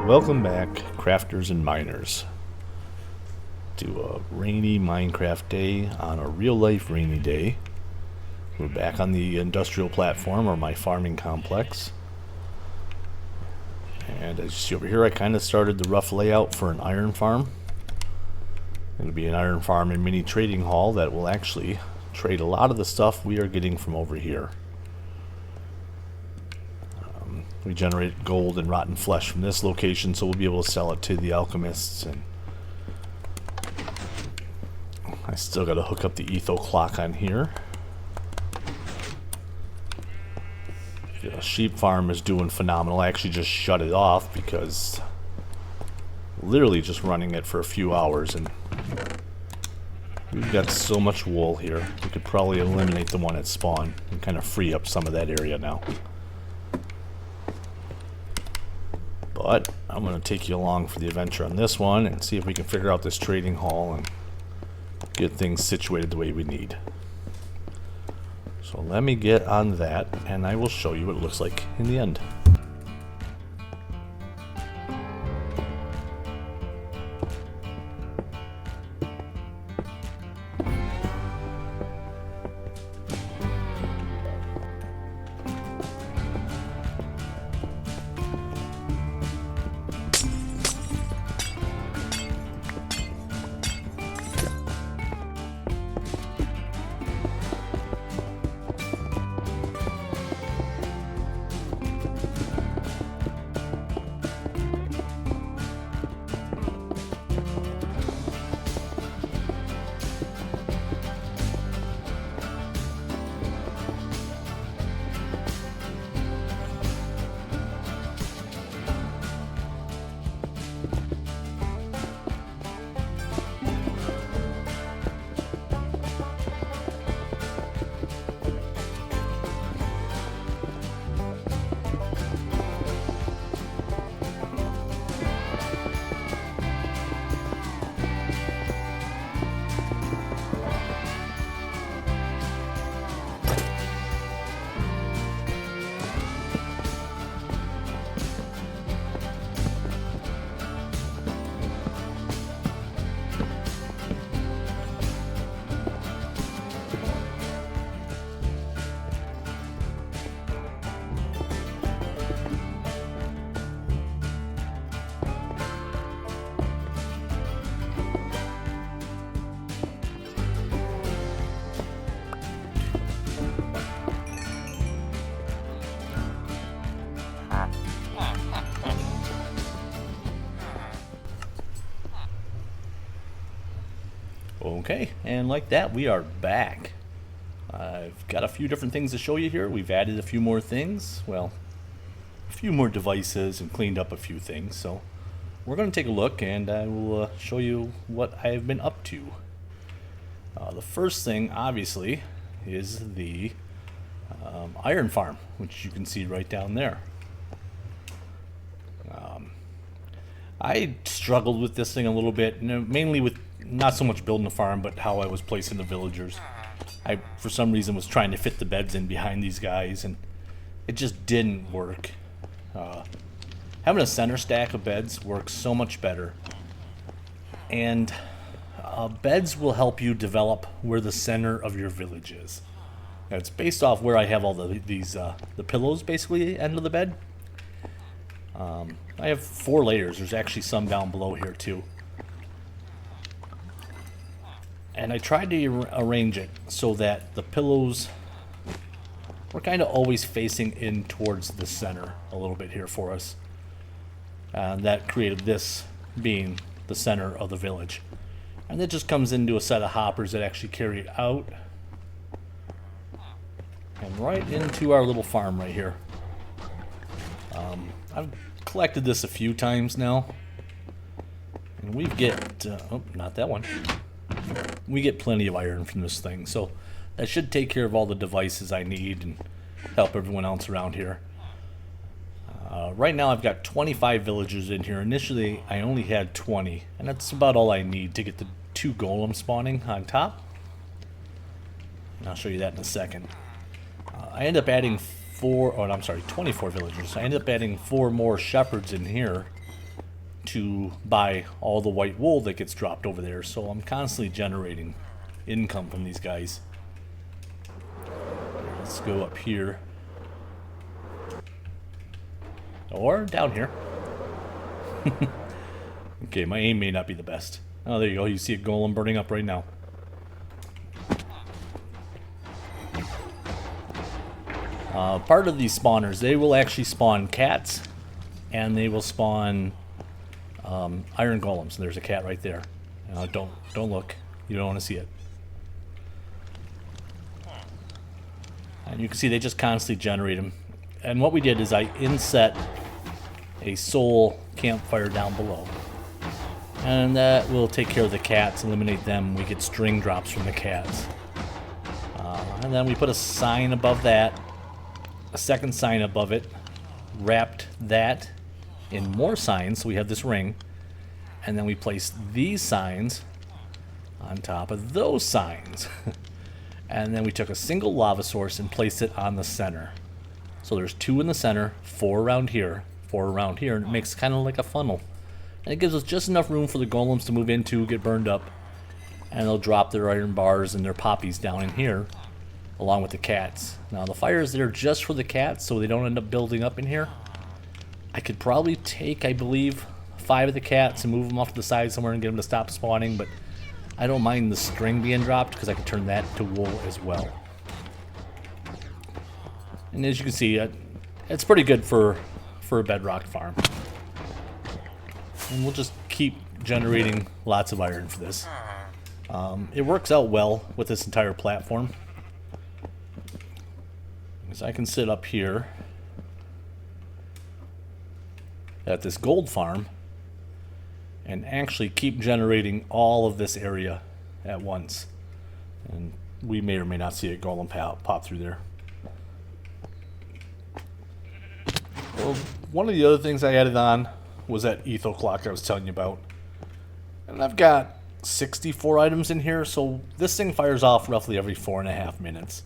Welcome back, crafters and miners, to a rainy Minecraft day on a real-life rainy day. We're back on the industrial platform, or my farming complex. And as you see over here, I kind of started the rough layout for an iron farm. It'll be an iron farm and mini trading hall that will actually trade a lot of the stuff we are getting from over here. We generate gold and rotten flesh from this location, so we'll be able to sell it to the alchemists. And I still got to hook up the etho clock on here. The sheep farm is doing phenomenal. I actually just shut it off because literally just running it for a few hours, and we've got so much wool here. We could probably eliminate the one at spawn and kind of free up some of that area now. But I'm going to take you along for the adventure on this one and see if we can figure out this trading hall and get things situated the way we need. So let me get on that and I will show you what it looks like in the end. Okay, and like that, we are back. I've got a few different things to show you here. We've added a few more things, well, a few more devices and cleaned up a few things. So we're going to take a look and I will show you what I've been up to. The first thing, obviously, is the iron farm, which you can see right down there. I struggled with this thing a little bit, mainly with not so much building the farm, but how I was placing the villagers. I, for some reason, was trying to fit the beds in behind these guys, and it just didn't work. Having a center stack of beds works so much better. And beds will help you develop where the center of your village is. Now, it's based off where I have all the pillows, basically, end of the bed. I have 4 layers. There's actually some down below here too. And I tried to arrange it so that the pillows were kind of always facing in towards the center a little bit here for us. And that created this being the center of the village. And it just comes into a set of hoppers that actually carry it out and right into our little farm right here. I've collected this a few times now, and we get oh, not that one. We get plenty of iron from this thing, so that should take care of all the devices I need and help everyone else around here. Right now I've got 25 villagers in here. Initially I only had 20, and that's about all I need to get the 2 golems spawning on top. And I'll show you that in a second. I end up adding 24 villagers. I ended up adding 4 more shepherds in here to buy all the white wool that gets dropped over there, so I'm constantly generating income from these guys. Let's go up here. Or down here. Okay, my aim may not be the best. Oh, there you go. You see a golem burning up right now. Part of these spawners, they will actually spawn cats, and they will spawn iron golems. There's a cat right there. Don't look. You don't want to see it. And you can see they just constantly generate them. And what we did is I inset a soul campfire down below. And that will take care of the cats, eliminate them. We get string drops from the cats. And then we put a sign above that, a second sign above it, wrapped that in more signs, so we have this ring. And then we placed these signs on top of those signs. And then we took a single lava source and placed it on the center. So there's 2 in the center, 4 around here, 4 around here, and it makes kind of like a funnel. And it gives us just enough room for the golems to move into, get burned up, and they'll drop their iron bars and their poppies down in here, along with the cats. Now the fire is there just for the cats, so they don't end up building up in here. I could probably take, I believe, 5 of the cats and move them off to the side somewhere and get them to stop spawning, but I don't mind the string being dropped because I can turn that to wool as well. And as you can see, it's pretty good for a bedrock farm. And we'll just keep generating lots of iron for this. It works out well with this entire platform. Because I can sit up here at this gold farm and actually keep generating all of this area at once. And we may or may not see a golem pop through there. Well, one of the other things I added on was that etho clock I was telling you about. And I've got 64 items in here, so this thing fires off roughly every 4.5 minutes.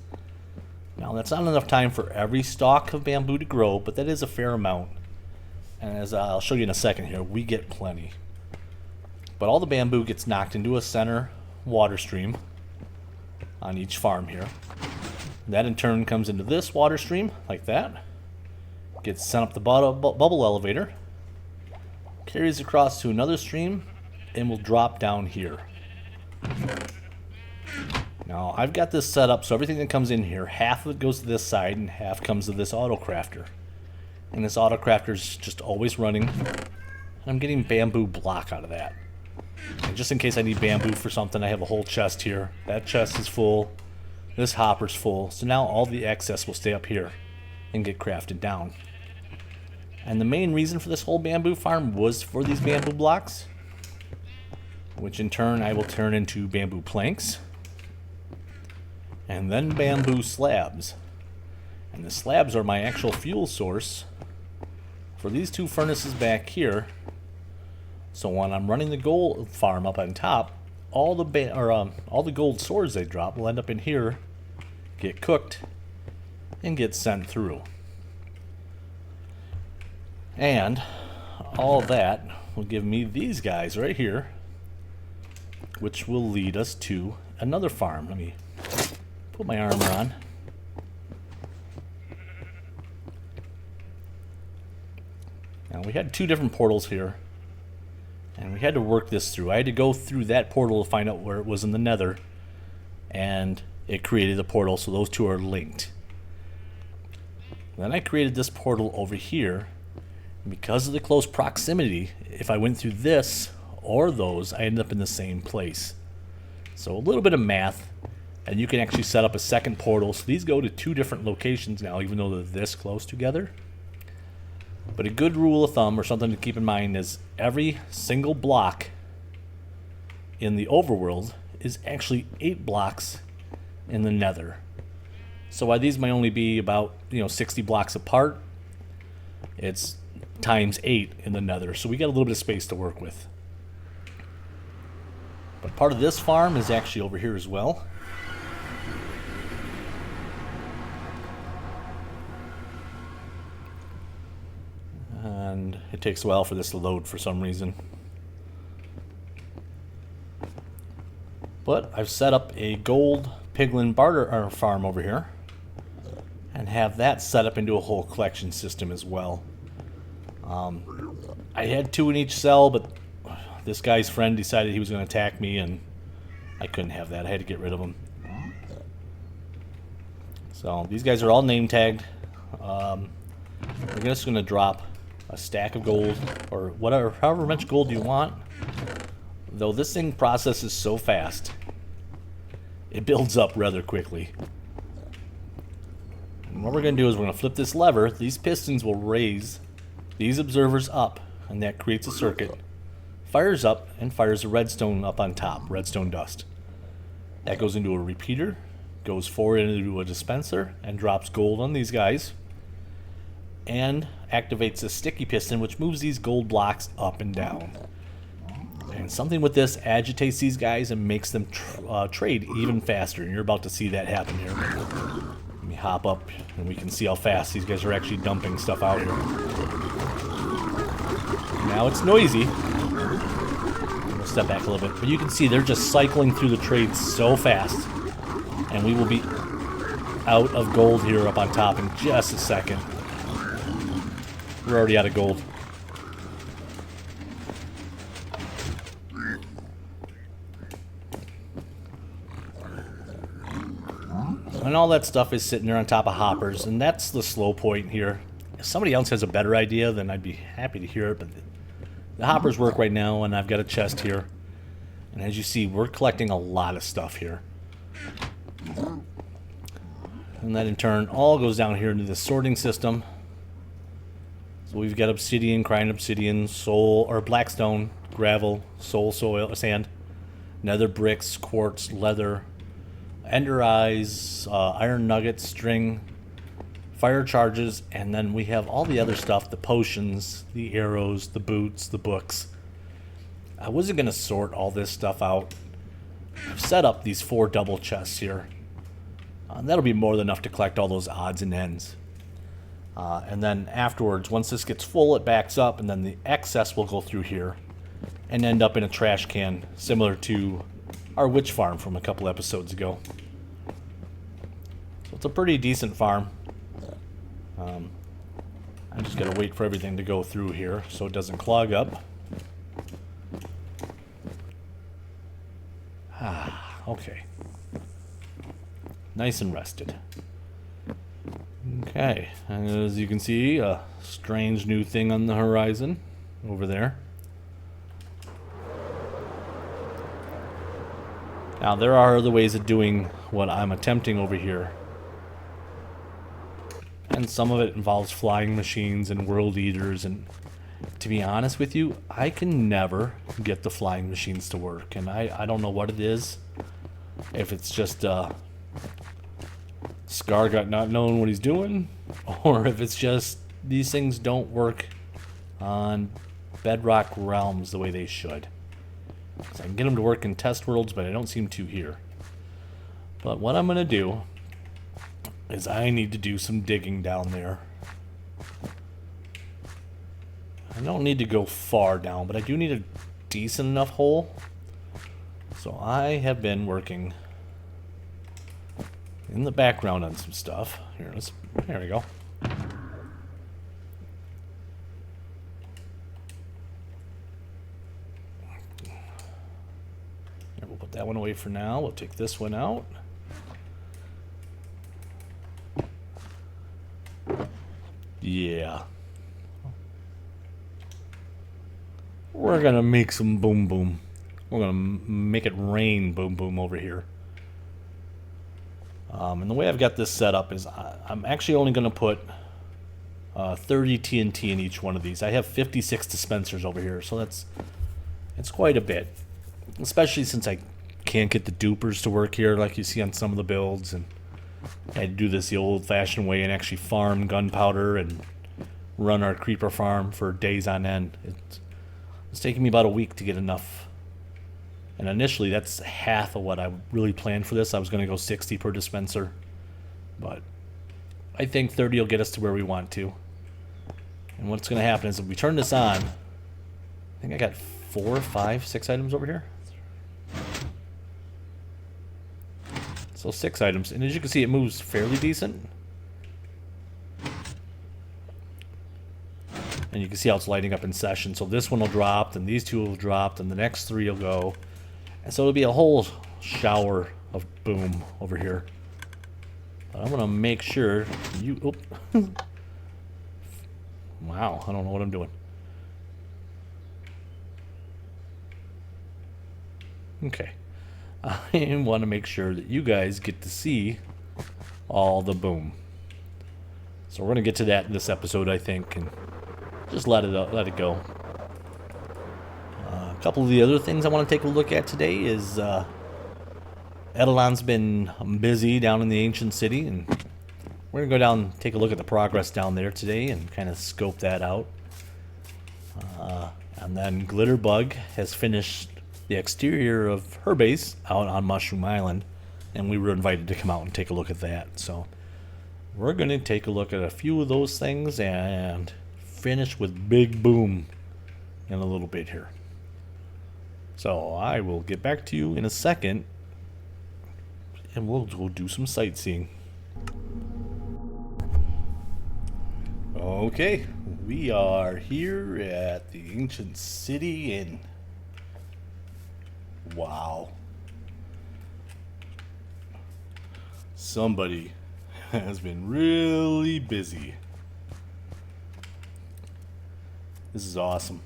Now that's not enough time for every stalk of bamboo to grow, but that is a fair amount. And as I'll show you in a second here, we get plenty. But all the bamboo gets knocked into a center water stream on each farm here. That in turn comes into this water stream, like that. Gets sent up the bubble elevator, carries across to another stream, and will drop down here. Now I've got this set up so everything that comes in here, half of it goes to this side and half comes to this auto crafter. And this auto crafter is just always running. And I'm getting bamboo block out of that. And just in case I need bamboo for something, I have a whole chest here. That chest is full. This hopper's full. So now all the excess will stay up here and get crafted down. And the main reason for this whole bamboo farm was for these bamboo blocks, which in turn I will turn into bamboo planks, and then bamboo slabs. And the slabs are my actual fuel source for these 2 furnaces back here. So when I'm running the gold farm up on top, all the gold swords they drop will end up in here, get cooked, and get sent through. And all that will give me these guys right here, which will lead us to another farm. Let me put my armor on. Now we had 2 different portals here, and we had to work this through. I had to go through that portal to find out where it was in the nether, and it created a portal, so those 2 are linked. Then I created this portal over here. Because of the close proximity, if I went through this or those, I end up in the same place. So a little bit of math, and you can actually set up a second portal. So these go to 2 different locations now, even though they're this close together. But a good rule of thumb, or something to keep in mind, is every single block in the overworld is actually 8 blocks in the nether. So while these might only be about 60 blocks apart, it's times 8 in the nether, so we got a little bit of space to work with. But part of this farm is actually over here as well. And and it takes a while for this to load for some reason. But I've set up a gold Piglin barter farm over here and have that set up into a whole collection system as well. I had 2 in each cell, but this guy's friend decided he was going to attack me, and I couldn't have that. I had to get rid of him. So these guys are all name tagged. We're just going to drop a stack of gold, or whatever, however much gold you want. Though this thing processes so fast, it builds up rather quickly. And what we're going to do is we're going to flip this lever. These pistons will raise these observers up, and that creates a circuit. Fires up and fires a redstone up on top, redstone dust. That goes into a repeater, goes forward into a dispenser, and drops gold on these guys. And activates a sticky piston, which moves these gold blocks up and down. And something with this agitates these guys and makes them trade even faster. And you're about to see that happen here. Let me hop up and we can see how fast these guys are actually dumping stuff out here. Now it's noisy. We'll step back a little bit. But you can see they're just cycling through the trades so fast. And we will be out of gold here up on top in just a second. We're already out of gold. And all that stuff is sitting there on top of hoppers, and that's the slow point here. If somebody else has a better idea, then I'd be happy to hear it, but the hoppers work right now, and I've got a chest here. And as you see, we're collecting a lot of stuff here. And that in turn all goes down here into the sorting system. So we've got obsidian, crying obsidian, soul, or blackstone, gravel, soul, soil, sand, nether bricks, quartz, leather, ender eyes, iron nuggets, string, fire charges, and then we have all the other stuff, the potions, the arrows, the boots, the books. I wasn't going to sort all this stuff out. I've set up these 4 double chests here. That'll be more than enough to collect all those odds and ends. And then afterwards, once this gets full, it backs up, and then the excess will go through here and end up in a trash can, similar to our witch farm from a couple episodes ago. So it's a pretty decent farm. I just gotta wait for everything to go through here so it doesn't clog up. Okay. Nice and rested. Okay, and as you can see, a strange new thing on the horizon over there. Now, there are other ways of doing what I'm attempting over here. And some of it involves flying machines and world eaters, and to be honest with you, I can never get the flying machines to work, and I don't know what it is. If it's just Scargut not knowing what he's doing, or if it's just these things don't work on Bedrock realms the way they should. So I can get them to work in test worlds, but I don't seem to here. But what I'm going to do is I need to do some digging down there. I don't need to go far down, but I do need a decent enough hole. So I have been working in the background on some stuff. Here we go. We'll put that one away for now. We'll take this one out. Yeah. We're gonna make some boom boom. We're gonna make it rain boom boom over here. And the way I've got this set up is I'm actually only gonna put 30 TNT in each one of these. I have 56 dispensers over here, so it's quite a bit. Especially since I can't get the dupers to work here like you see on some of the builds, and I had to do this the old-fashioned way and actually farm gunpowder and run our creeper farm for days on end. It's taking me about a week to get enough. And initially, that's half of what I really planned for this. I was going to go 60 per dispenser, but I think 30 will get us to where we want to. And what's going to happen is if we turn this on, I think I got 4, 5, 6 items over here. So 6 items, and as you can see, it moves fairly decent. And you can see how it's lighting up in session. So this one will drop, and these 2 will drop, and the next 3 will go. And so it'll be a whole shower of boom over here. But I'm gonna make sure you. Oh. Wow, I don't know what I'm doing. Okay. I want to make sure that you guys get to see all the boom. So we're gonna get to that in this episode, I think, and just let it go. A couple of the other things I want to take a look at today is Edelon's been busy down in the ancient city, and we're gonna go down and take a look at the progress down there today and kind of scope that out. And then Glitterbug has finished the exterior of her base out on Mushroom Island, and we were invited to come out and take a look at that. So we're going to take a look at a few of those things and finish with Big Boom in a little bit here. So I will get back to you in a second, and we'll go do some sightseeing. Okay, we are here at the ancient city in... Wow. Somebody has been really busy. This is awesome.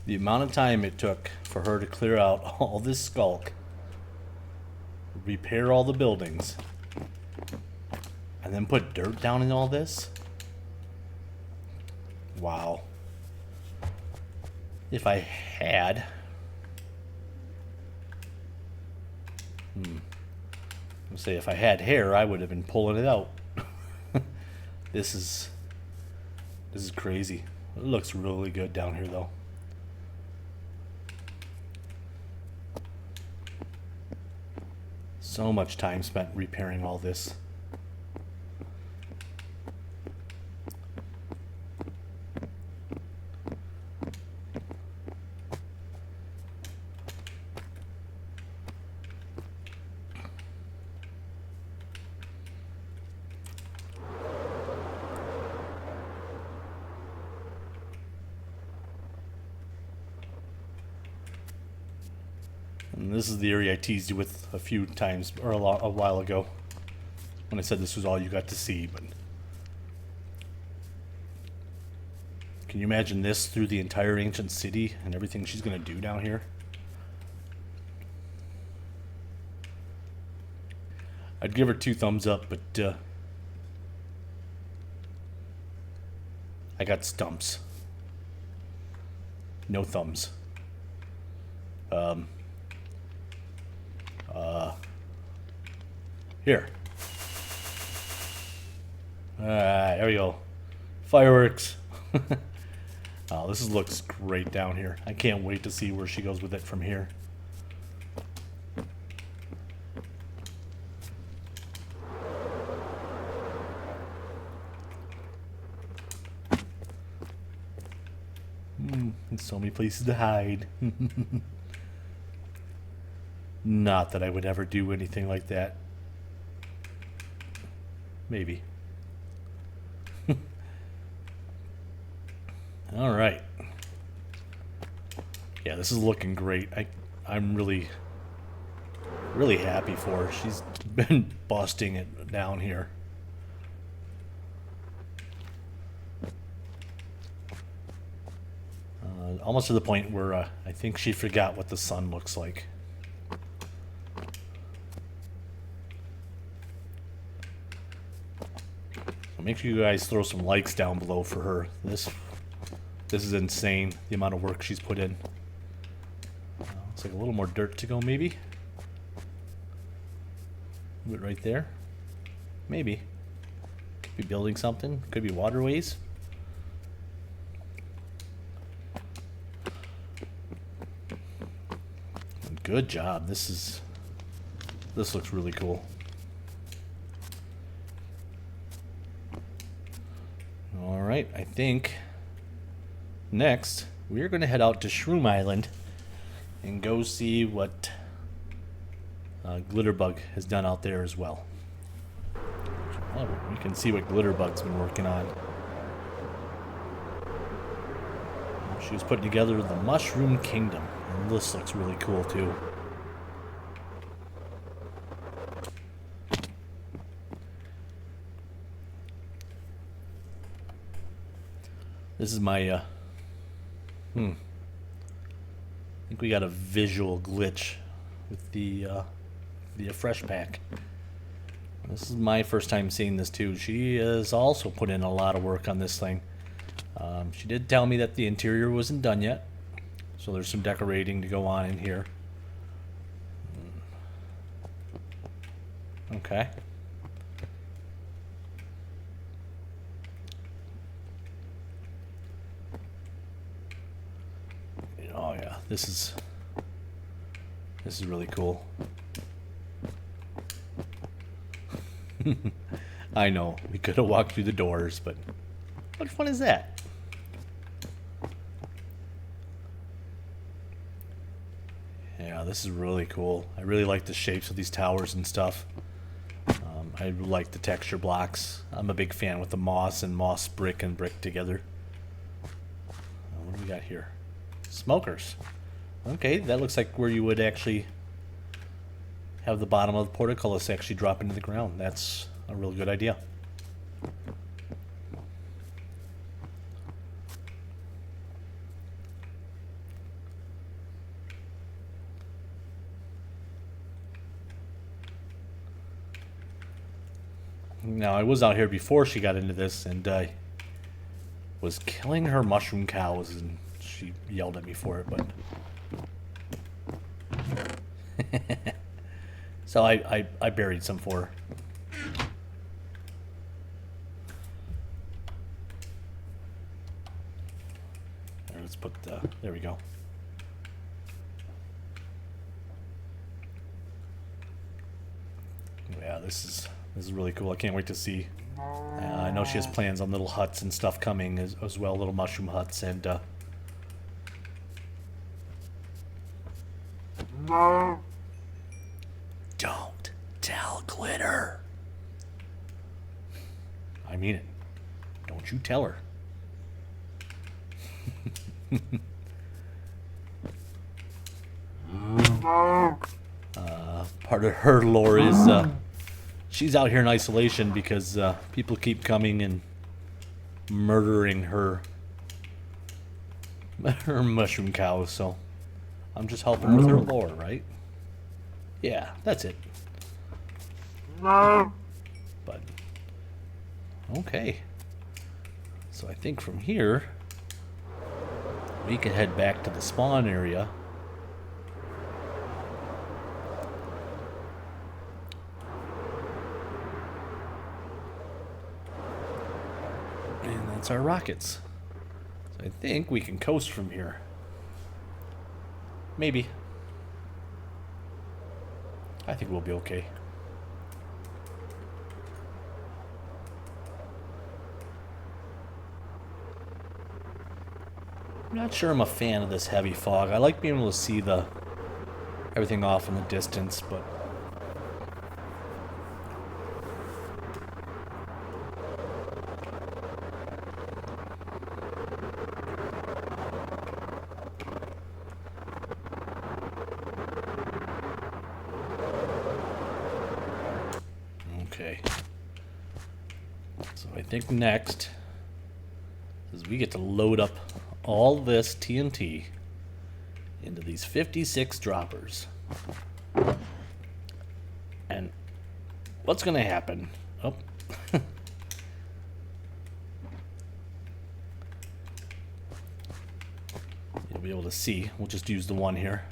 The amount of time it took for her to clear out all this skulk, repair all the buildings, and then put dirt down in all this. Wow. If I had... I'll say if I had hair, I would have been pulling it out. This is crazy. It looks really good down here, though. So much time spent repairing all this. And this is the area I teased you with a few times, or a while ago, when I said this was all you got to see. But can you imagine this through the entire ancient city and everything she's going to do down here? I'd give her 2 thumbs up, but I got stumps. No thumbs. Here. Alright, there we go. Fireworks. Oh, this looks great down here. I can't wait to see where she goes with it from here. There's so many places to hide. Not that I would ever do anything like that. Maybe. All right. Yeah, this is looking great. I'm really happy for her. She's been busting it down here. Almost to the point where I think she forgot what the sun looks like. Make sure you guys throw some likes down below for her. This is insane, the amount of work she's put in. Looks like a little more dirt to go, maybe. Move it right there. Maybe. Be building something. Could be waterways. Good job. This looks really cool. All right, I think next we're going to head out to Shroom Island and go see what Glitterbug has done out there as well. Oh, we can see what Glitterbug's been working on. She was putting together the Mushroom Kingdom, and this looks really cool too. This is my, I think we got a visual glitch with the fresh pack. This is my first time seeing this too. She has also put in a lot of work on this thing. She did tell me that the interior wasn't done yet, so there's some decorating to go on in here. Okay. Oh yeah, this is really cool. I know, we could have walked through the doors, but what fun is that? Yeah, this is really cool. I really like the shapes of these towers and stuff. I like the texture blocks. I'm a big fan with the moss and moss brick and brick together. What do we got here? Smokers. Okay, that looks like where you would actually have the bottom of the portcullis actually drop into the ground. That's a real good idea. Now, I was out here before she got into this, and I was killing her mushroom cows, and she yelled at me for it, but... So I buried some for her. Let's put there we go. Yeah, this is really cool. I can't wait to see. I know she has plans on little huts and stuff coming as well, little mushroom huts, and don't tell Glitter. I mean it. Don't you tell her. Part of her lore is she's out here in isolation because people keep coming and murdering her mushroom cows, so I'm just helping her with her lore, right? Yeah, that's it. But okay, so I think from here we can head back to the spawn area. And that's our rockets. So I think we can coast from here. Maybe. I think we'll be okay. I'm not sure I'm a fan of this heavy fog. I like being able to see everything off in the distance, but okay. So I think next is we get to load up all this TNT into these 56 droppers. And what's going to happen? Oh. You'll be able to see. We'll just use the one here.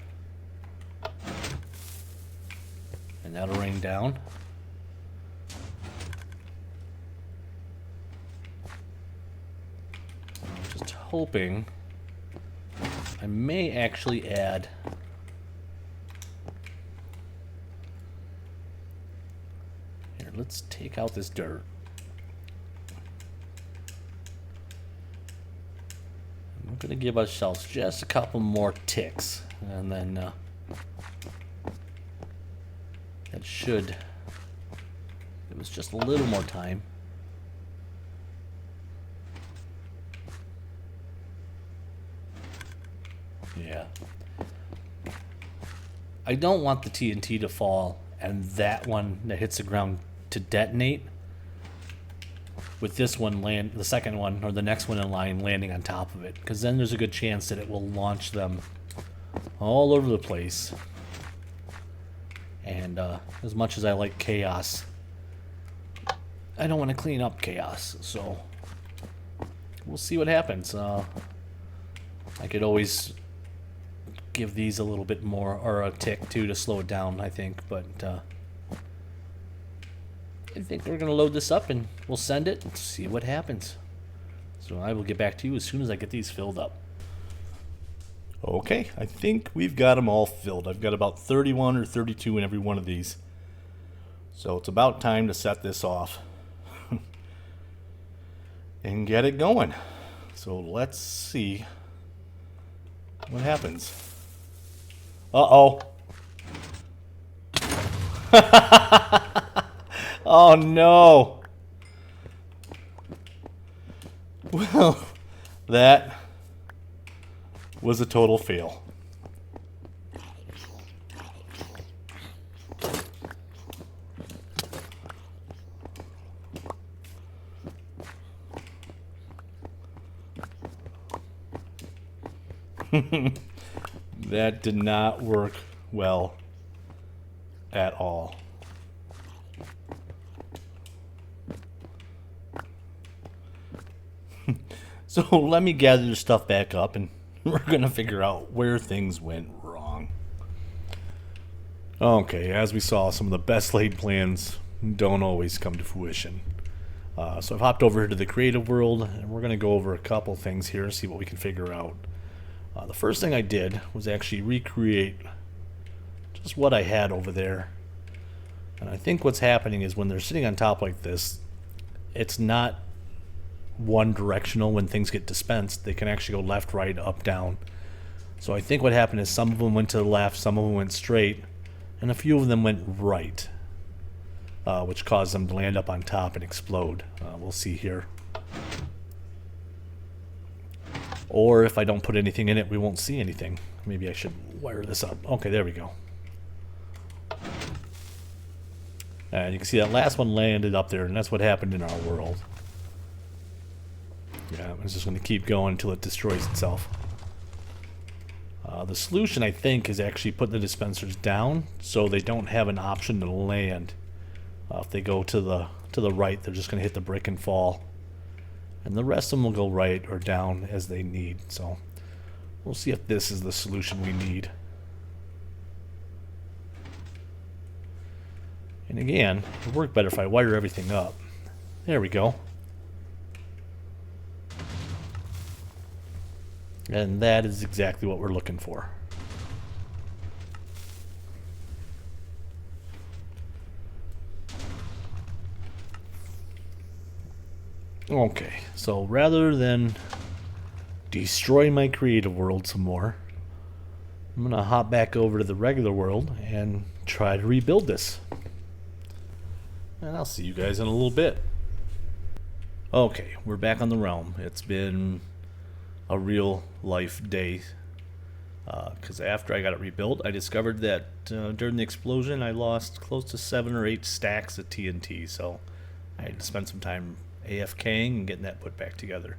And that'll rain down. hoping I may actually add here. Let's take out this dirt. I'm going to give ourselves just a couple more ticks, and then that should give us just a little more time. Yeah. I don't want the TNT to fall and that one that hits the ground to detonate, with this one land, the second one or the next one in line landing on top of it, because then there's a good chance that it will launch them all over the place. And as much as I like chaos, I don't want to clean up chaos, so we'll see what happens. I could always give these a little bit more, or a tick too, to slow it down, I think, but I think we're going to load this up and we'll send it and see what happens. So I will get back to you as soon as I get these filled up. Okay, I think we've got them all filled. I've got about 31 or 32 in every one of these. So it's about time to set this off and get it going. So let's see what happens. Uh-oh. Oh no. Well, that was a total fail. That did not work well at all. So let me gather the stuff back up and we're going to figure out where things went wrong. Okay, as we saw, some of the best laid plans don't always come to fruition. So I've hopped over to the creative world and we're going to go over a couple things here and see what we can figure out. The first thing I did was actually recreate just what I had over there. And I think what's happening is when they're sitting on top like this, it's not one directional. When things get dispensed, they can actually go left, right, up, down. So I think what happened is some of them went to the left, some of them went straight, and a few of them went right, which caused them to land up on top and explode. We'll see here. Or if I don't put anything in it, we won't see anything. Maybe I should wire this up. Okay, there we go. And you can see that last one landed up there, and that's what happened in our world. Yeah, it's just going to keep going until it destroys itself. The solution, I think, is actually putting the dispensers down so they don't have an option to land. If they go to the right, they're just going to hit the brick and fall. And the rest of them will go right or down as they need. So we'll see if this is the solution we need. And again, it would work better if I wire everything up. There we go. And that is exactly what we're looking for. Okay, so rather than destroy my creative world some more, I'm going to hop back over to the regular world and try to rebuild this. And I'll see you guys in a little bit. Okay, we're back on the realm. It's been a real life day. Because after I got it rebuilt, I discovered that during the explosion I lost close to 7 or 8 stacks of TNT. So I had to spend some time AFKing and getting that put back together.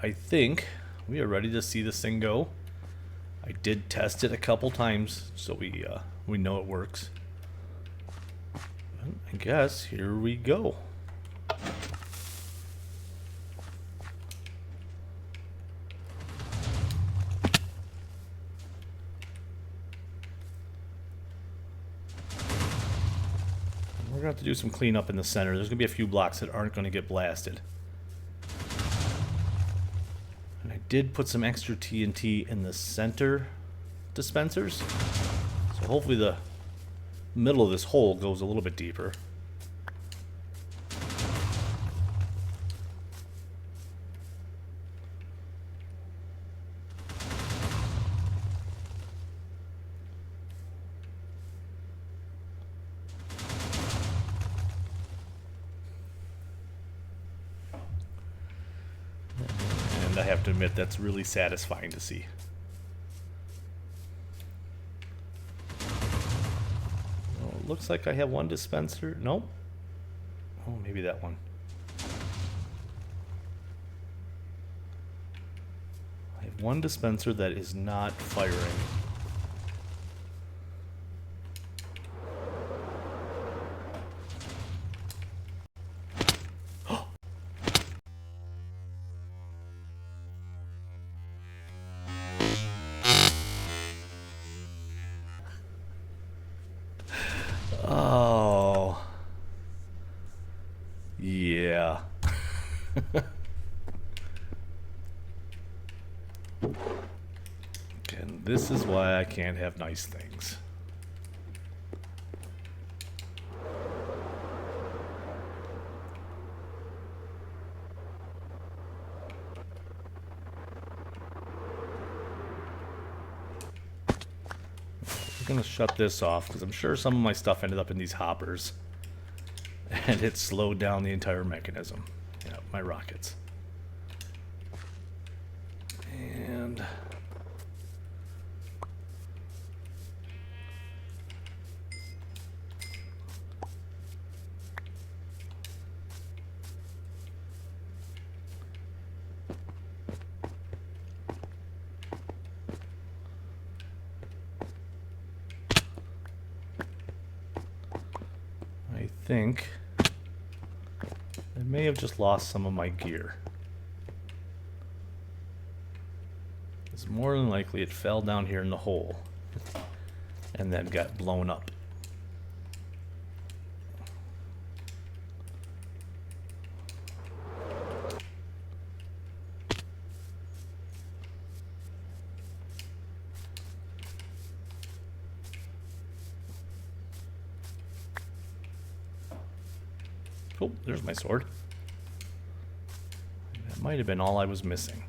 I think we are ready to see this thing go. I did test it a couple times, so we know it works. I guess here we go. We're going to have to do some cleanup in the center. There's going to be a few blocks that aren't going to get blasted. did put some extra TNT in the center dispensers. So hopefully the middle of this hole goes a little bit deeper. And I have to admit, that's really satisfying to see. Well, it looks like I have one dispenser. Nope. Oh, maybe that one. I have one dispenser that is not firing. Oh. Yeah. And this is why I can't have nice things. I'm gonna shut this off because I'm sure some of my stuff ended up in these hoppers and it slowed down the entire mechanism. Yeah, my rockets. And I think I may have just lost some of my gear. It's more than likely it fell down here in the hole and then got blown up. Oh, there's my sword. That might have been all I was missing.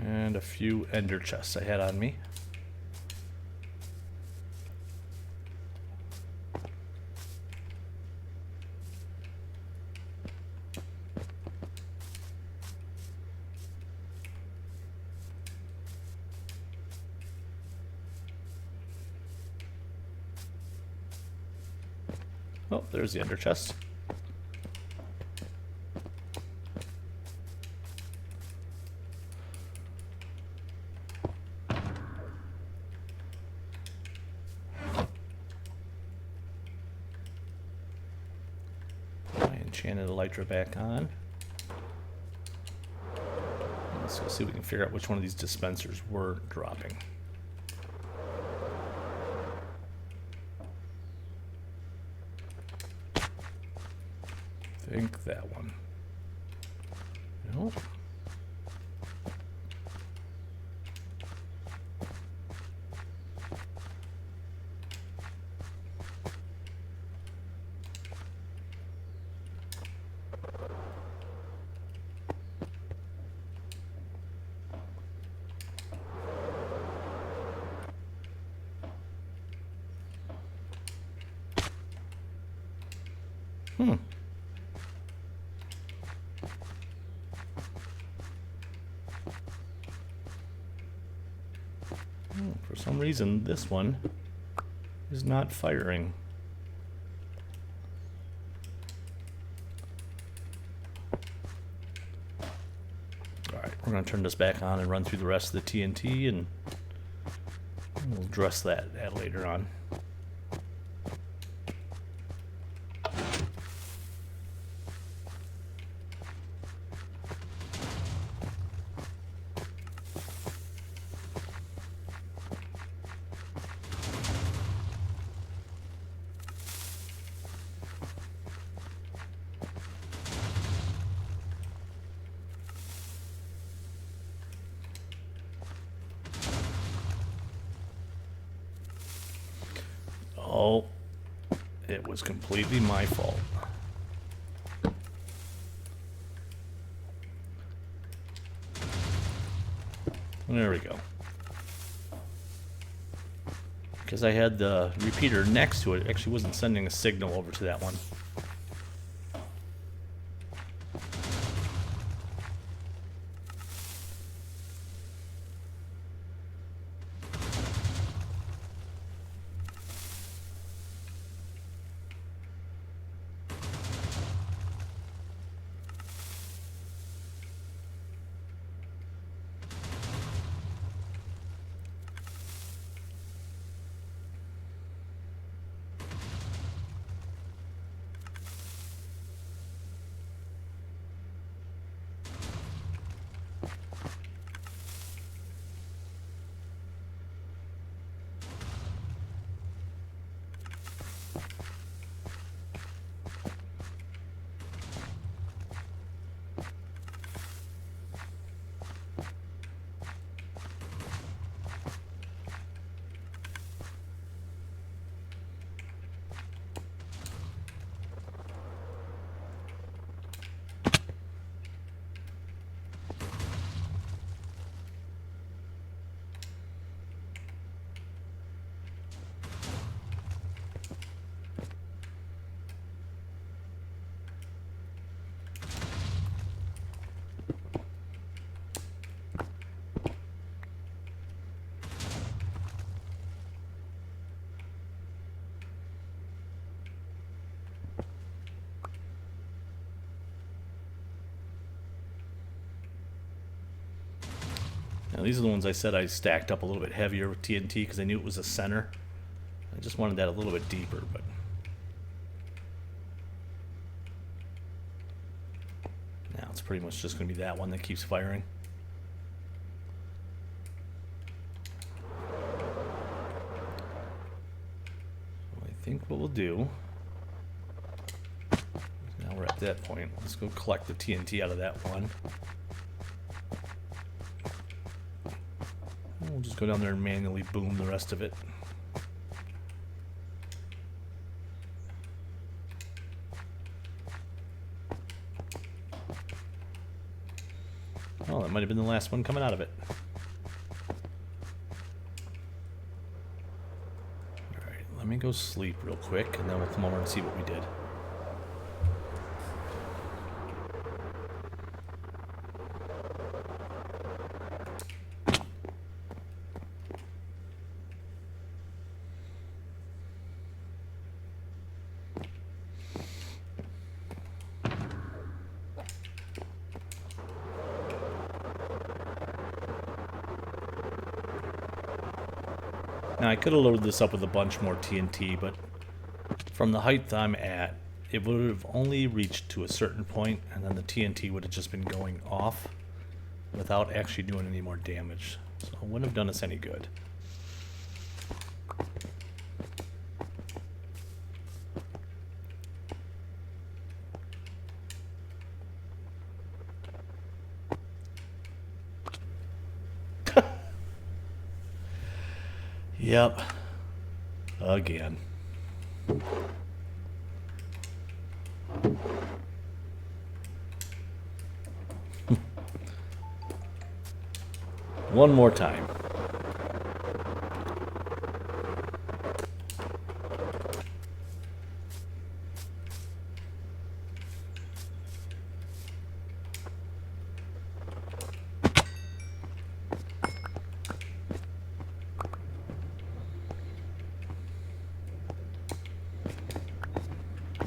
And a few ender chests I had on me. Oh, there's the ender chest. I enchanted elytra back on. Let's go see if we can figure out which one of these dispensers we're dropping. I think that one. Nope. For some reason, this one is not firing. Alright, we're going to turn this back on and run through the rest of the TNT, and we'll address that later on. It was completely my fault. There we go. Because I had the repeater next to it, it actually wasn't sending a signal over to that one. Now these are the ones I said I stacked up a little bit heavier with TNT because I knew it was a center. I just wanted that a little bit deeper, but now it's pretty much just going to be that one that keeps firing. So I think what we'll do, now we're at that point, let's go collect the TNT out of that one. We'll just go down there and manually boom the rest of it. Oh, that might have been the last one coming out of it. Alright, let me go sleep real quick and then we'll come over and see what we did. Now I could have loaded this up with a bunch more TNT, but from the height I'm at, it would have only reached to a certain point, and then the TNT would have just been going off without actually doing any more damage. So it wouldn't have done us any good. Yep. Again. One more time.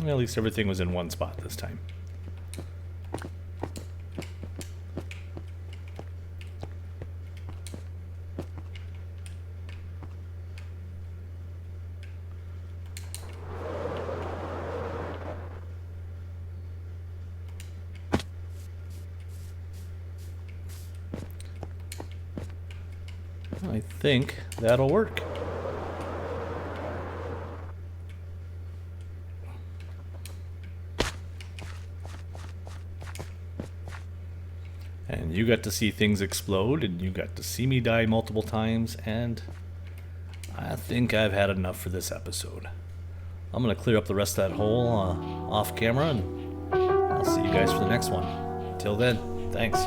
At least everything was in one spot this time. I think that'll work. And you got to see things explode, and you got to see me die multiple times, and I think I've had enough for this episode. I'm going to clear up the rest of that hole off camera, and I'll see you guys for the next one. Until then, thanks.